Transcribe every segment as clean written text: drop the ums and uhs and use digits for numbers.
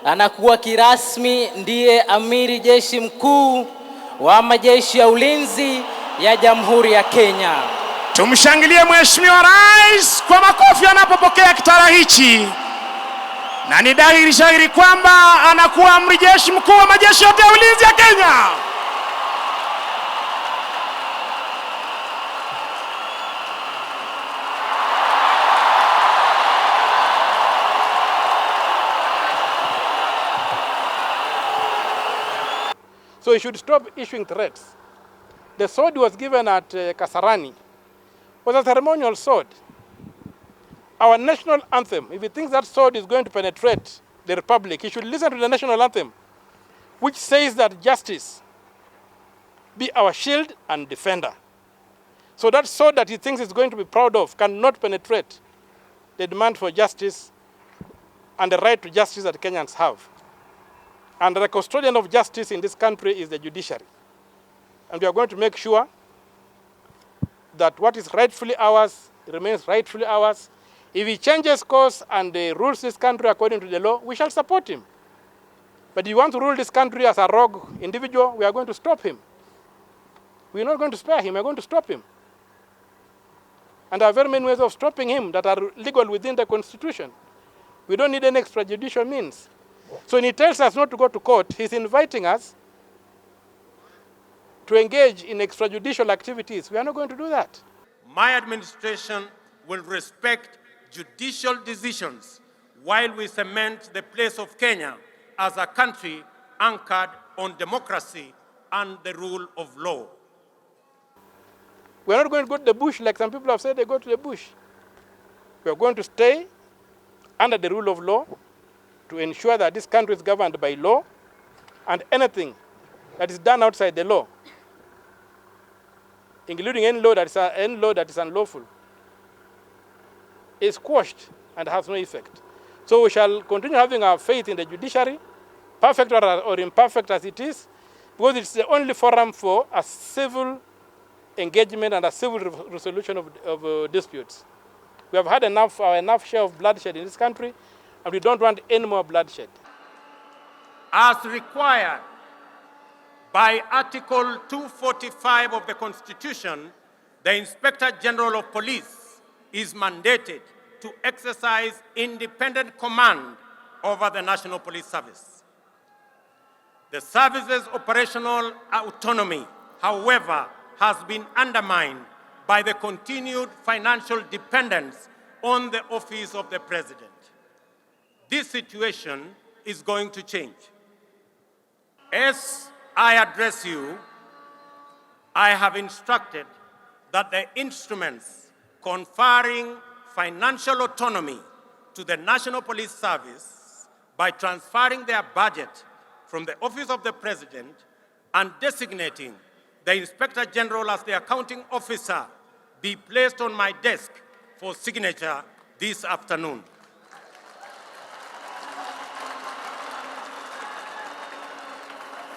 anakuwa kirasmi ndiye amiri jeshi mkuu wa majeshi ya ulinzi ya Jamhuri ya Kenya. Tumshangilie Mheshimiwa Rais kwa makofi anapopokea kitara hichi. Na ni dhahiri shahiri kwamba anakuwa amiri jeshi mkuu wa majeshi yote ya ulinzi ya Kenya. So he should stop issuing threats. The sword was given at Kasarani was a ceremonial sword. Our national anthem, if he thinks that sword is going to penetrate the Republic, he should listen to the national anthem, which says that justice be our shield and defender. So that sword that he thinks is going to be proud of cannot penetrate the demand for justice and the right to justice that Kenyans have. And the custodian of justice in this country is the judiciary. And we are going to make sure that what is rightfully ours remains rightfully ours. If he changes course and rules this country according to the law, we shall support him. But if you want to rule this country as a rogue individual, we are going to stop him. We are not going to spare him, we are going to stop him. And there are very many ways of stopping him that are legal within the Constitution. We don't need any extrajudicial means. So when he tells us not to go to court, he's inviting us to engage in extrajudicial activities. We are not going to do that. My administration will respect judicial decisions while we cement the place of Kenya as a country anchored on democracy and the rule of law. We are not going to go to the bush like some people have said they go to the bush. We are going to stay under the rule of law to ensure that this country is governed by law, and anything that is done outside the law, including any law that is unlawful, is quashed and has no effect. So we shall continue having our faith in the judiciary, perfect or imperfect as it is, because it's the only forum for a civil engagement and a civil resolution of disputes. We have had enough share of bloodshed in this country, and we don't want any more bloodshed. As required by Article 245 of the Constitution, the Inspector General of Police is mandated to exercise independent command over the National Police Service. The service's operational autonomy, however, has been undermined by the continued financial dependence on the office of the President. This situation is going to change. As I address you, I have instructed that the instruments conferring financial autonomy to the National Police Service by transferring their budget from the office of the President and designating the Inspector General as the accounting officer be placed on my desk for signature this afternoon.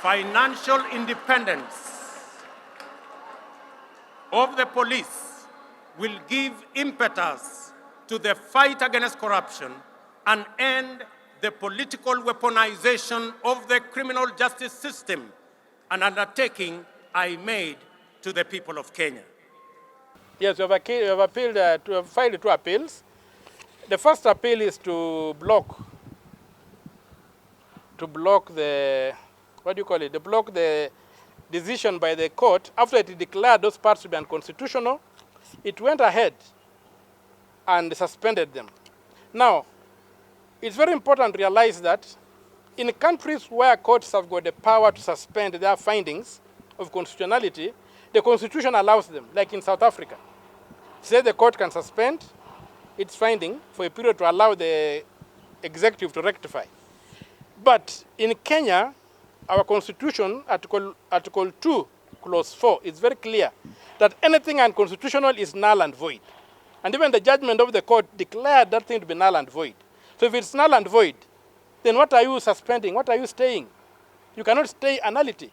Financial independence of the police will give impetus to the fight against corruption and end the political weaponization of the criminal justice system, an undertaking I made to the people of Kenya. Yes, we have filed 2 appeals. The first appeal is to block the, block the decision by the court. After it declared those parts to be unconstitutional, it went ahead and suspended them. Now, it's very important to realize that in countries where courts have got the power to suspend their findings of constitutionality, the Constitution allows them, like in South Africa. Say the court can suspend its finding for a period to allow the executive to rectify. But in Kenya, our Constitution, Article 2, Clause 4, is very clear that anything unconstitutional is null and void. And even the judgment of the court declared that thing to be null and void. So if it's null and void, then what are you suspending? What are you staying? You cannot stay a nullity.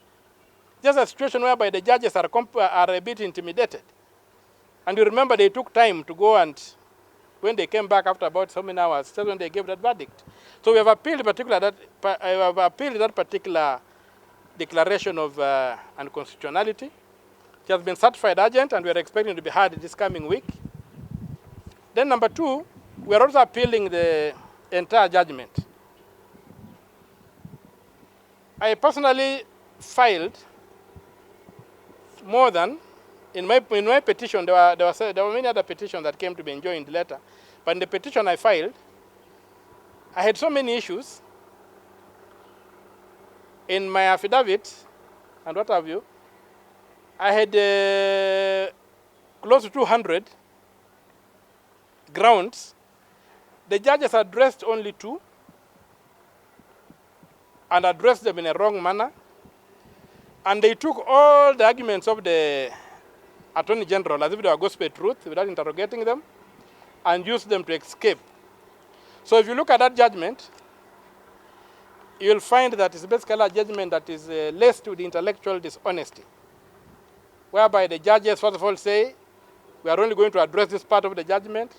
Just a situation whereby the judges are a bit intimidated. And you remember they took time to go and when they came back after about so many hours, that's when they gave that verdict. So we have appealed that particular declaration of unconstitutionality. It has been certified urgent, and we are expecting to be heard this coming week. Then number two, we are also appealing the entire judgment. I personally filed more than, in my petition, there were many other petitions that came to be enjoined later. But in the petition I filed, I had so many issues. In my affidavit, and what have you, I had close to 200 grounds. The judges addressed only 2 and addressed them in a wrong manner. And they took all the arguments of the Attorney General as if they were gospel truth without interrogating them and used them to escape. So if you look at that judgment, you'll find that it's basically a judgment that is laced with intellectual dishonesty, whereby the judges first of all say, we are only going to address this part of the judgment,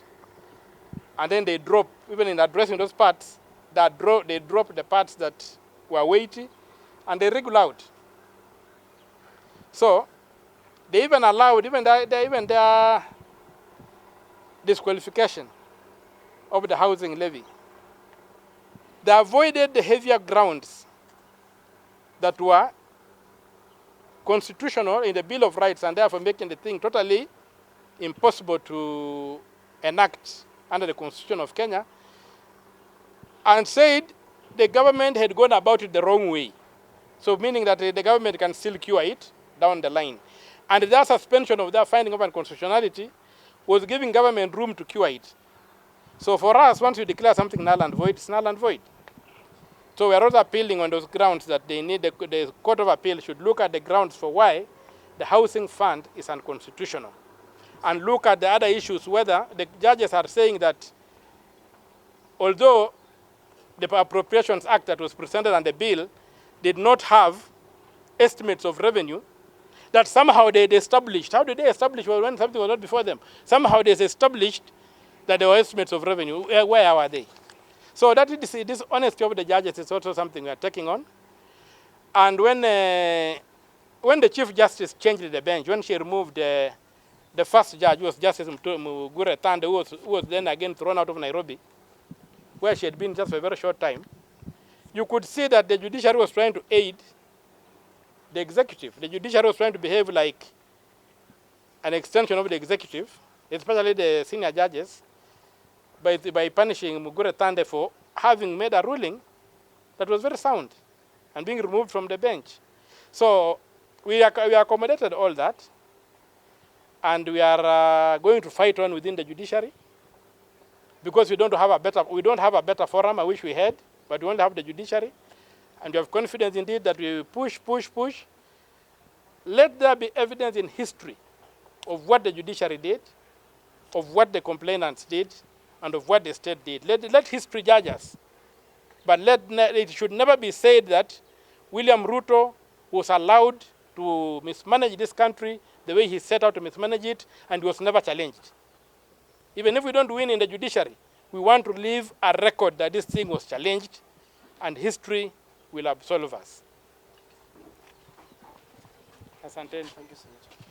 and then they drop, even in addressing those parts, they drop the parts that were weighty, and they wriggle out. So they even allowed even their disqualification of the housing levy. They avoided the heavier grounds that were constitutional in the Bill of Rights, and therefore making the thing totally impossible to enact under the Constitution of Kenya, and said the government had gone about it the wrong way. So meaning that the government can still cure it down the line. And their suspension of their finding of unconstitutionality was giving government room to cure it. So for us, once you declare something null and void, it's null and void. So we are also appealing on those grounds that they need the Court of Appeal should look at the grounds for why the housing fund is unconstitutional, and look at the other issues, whether the judges are saying that although the Appropriations Act that was presented on the bill did not have estimates of revenue, that somehow they established. How did they establish when something was not before them? Somehow they established that there were estimates of revenue. Where are they? So that this honesty of the judges is also something we are taking on. And when the Chief Justice changed the bench, when she removed the first judge, who was Justice Mugure Tande, who was then again thrown out of Nairobi, where she had been just for a very short time, you could see that the judiciary was trying to aid the executive. The judiciary was trying to behave like an extension of the executive, especially the senior judges, by punishing Mugure Tande for having made a ruling that was very sound and being removed from the bench. So we accommodated all that, and we are going to fight on within the judiciary, because we don't have a better forum. I wish we had, but we only have the judiciary, and we have confidence indeed that we push. Let there be evidence in history of what the judiciary did, of what the complainants did, and of what the state did. Let history judge us. But it should never be said that William Ruto was allowed to mismanage this country the way he set out to mismanage it, and was never challenged. Even if we don't win in the judiciary, we want to leave a record that this thing was challenged, and history will absolve us. Asante. Thank you so much.